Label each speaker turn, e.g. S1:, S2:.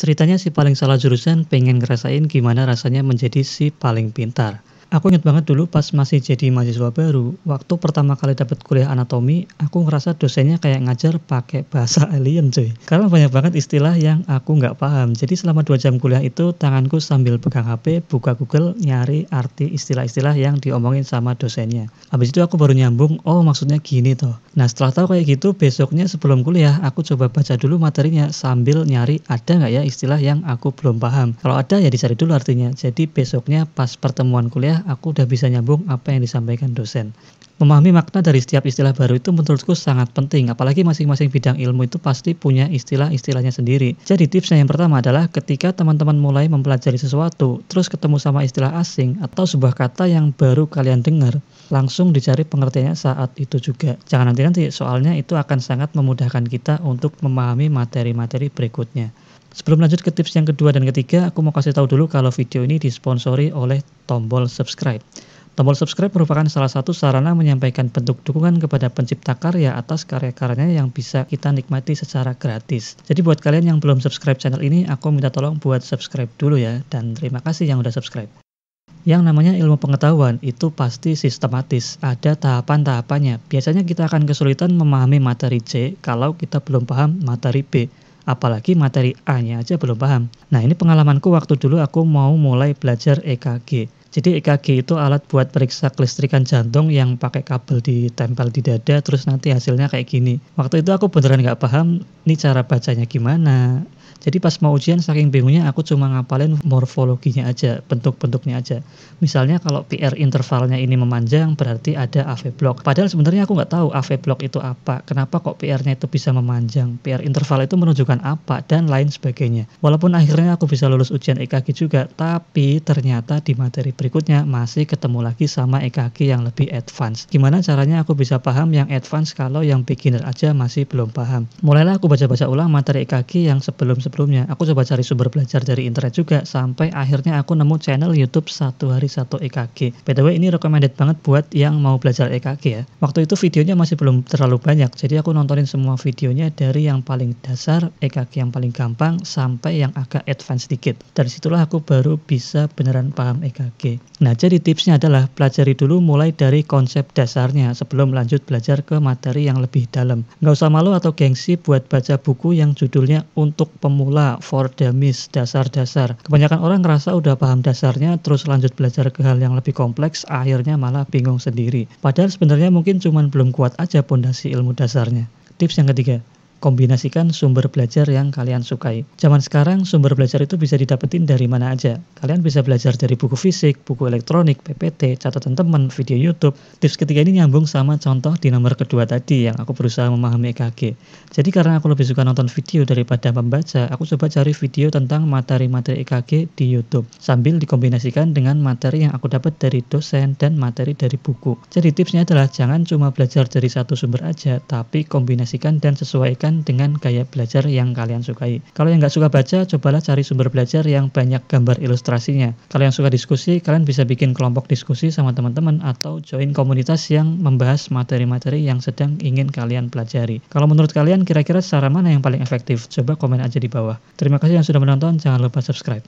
S1: Ceritanya si paling salah jurusan pengen ngerasain gimana rasanya menjadi si paling pintar. Aku inget banget dulu pas masih jadi mahasiswa baru, waktu pertama kali dapat kuliah anatomi, aku ngerasa dosennya kayak ngajar pakai bahasa alien cuy. Karena banyak banget istilah yang aku nggak paham. Jadi selama 2 jam kuliah itu tanganku sambil pegang HP, buka Google, nyari arti istilah-istilah yang diomongin sama dosennya. Habis itu aku baru nyambung, oh maksudnya gini toh. Nah setelah tahu kayak gitu, besoknya sebelum kuliah aku coba baca dulu materinya sambil nyari ada nggak ya istilah yang aku belum paham. Kalau ada ya dicari dulu artinya. Jadi besoknya pas pertemuan kuliah aku udah bisa nyambung apa yang disampaikan dosen. Memahami makna dari setiap istilah baru itu menurutku sangat penting, apalagi masing-masing bidang ilmu itu pasti punya istilah-istilahnya sendiri. Jadi tipsnya yang pertama adalah ketika teman-teman mulai mempelajari sesuatu, terus ketemu sama istilah asing atau sebuah kata yang baru kalian dengar, langsung dicari pengertiannya saat itu juga. Jangan nanti-nanti, soalnya itu akan sangat memudahkan kita untuk memahami materi-materi berikutnya. Sebelum lanjut ke tips yang kedua dan ketiga, aku mau kasih tahu dulu kalau video ini disponsori oleh tombol subscribe. Tombol subscribe merupakan salah satu sarana menyampaikan bentuk dukungan kepada pencipta karya atas karya-karyanya yang bisa kita nikmati secara gratis. Jadi buat kalian yang belum subscribe channel ini, aku minta tolong buat subscribe dulu ya, dan terima kasih yang udah subscribe. Yang namanya ilmu pengetahuan itu pasti sistematis, ada tahapan-tahapannya. Biasanya kita akan kesulitan memahami materi C kalau kita belum paham materi B. Apalagi materi A-nya aja belum paham. Nah ini pengalamanku waktu dulu aku mau mulai belajar EKG. Jadi EKG itu alat buat periksa kelistrikan jantung yang pakai kabel ditempel di dada terus nanti hasilnya kayak gini. Waktu itu aku beneran nggak paham nih cara bacanya gimana. Jadi pas mau ujian saking bingungnya aku cuma ngapalin morfologinya aja, bentuk-bentuknya aja. Misalnya kalau PR intervalnya ini memanjang berarti ada AV block. Padahal sebenarnya aku nggak tahu AV block itu apa, kenapa kok PR-nya itu bisa memanjang, PR interval itu menunjukkan apa, dan lain sebagainya. Walaupun akhirnya aku bisa lulus ujian EKG juga, tapi ternyata di materi berikutnya masih ketemu lagi sama EKG yang lebih advance. Gimana caranya aku bisa paham yang advance kalau yang beginner aja masih belum paham? Mulailah aku baca-baca ulang materi EKG yang sebelumnya. Aku coba cari sumber belajar dari internet juga, sampai akhirnya aku nemu channel YouTube 1 hari 1 EKG. By the way, ini recommended banget buat yang mau belajar EKG ya. Waktu itu videonya masih belum terlalu banyak, jadi aku nontonin semua videonya dari yang paling dasar, EKG yang paling gampang, sampai yang agak advance dikit. Dari situlah aku baru bisa beneran paham EKG. Nah, jadi tipsnya adalah pelajari dulu mulai dari konsep dasarnya sebelum lanjut belajar ke materi yang lebih dalam. Nggak usah malu atau gengsi buat baca buku yang judulnya untuk pemula, for dummies, dasar-dasar. Kebanyakan orang ngerasa udah paham dasarnya terus lanjut belajar ke hal yang lebih kompleks, akhirnya malah bingung sendiri. Padahal sebenarnya mungkin cuman belum kuat aja pondasi ilmu dasarnya. Tips yang ketiga, kombinasikan sumber belajar yang kalian sukai. Zaman sekarang sumber belajar itu bisa didapetin dari mana aja. Kalian bisa belajar dari buku fisik, buku elektronik, PPT, catatan teman, video YouTube. Tips ketiga ini nyambung sama contoh di nomor kedua tadi yang aku berusaha memahami EKG. Jadi karena aku lebih suka nonton video daripada membaca, aku coba cari video tentang materi-materi EKG di YouTube sambil dikombinasikan dengan materi yang aku dapat dari dosen dan materi dari buku. Jadi tipsnya adalah jangan cuma belajar dari satu sumber aja, tapi kombinasikan dan sesuaikan dengan gaya belajar yang kalian sukai. Kalau yang nggak suka baca, cobalah cari sumber belajar yang banyak gambar ilustrasinya. Kalau yang suka diskusi, kalian bisa bikin kelompok diskusi sama teman-teman atau join komunitas yang membahas materi-materi yang sedang ingin kalian pelajari. Kalau menurut kalian kira-kira cara mana yang paling efektif? Coba komen aja di bawah. Terima kasih yang sudah menonton, jangan lupa subscribe.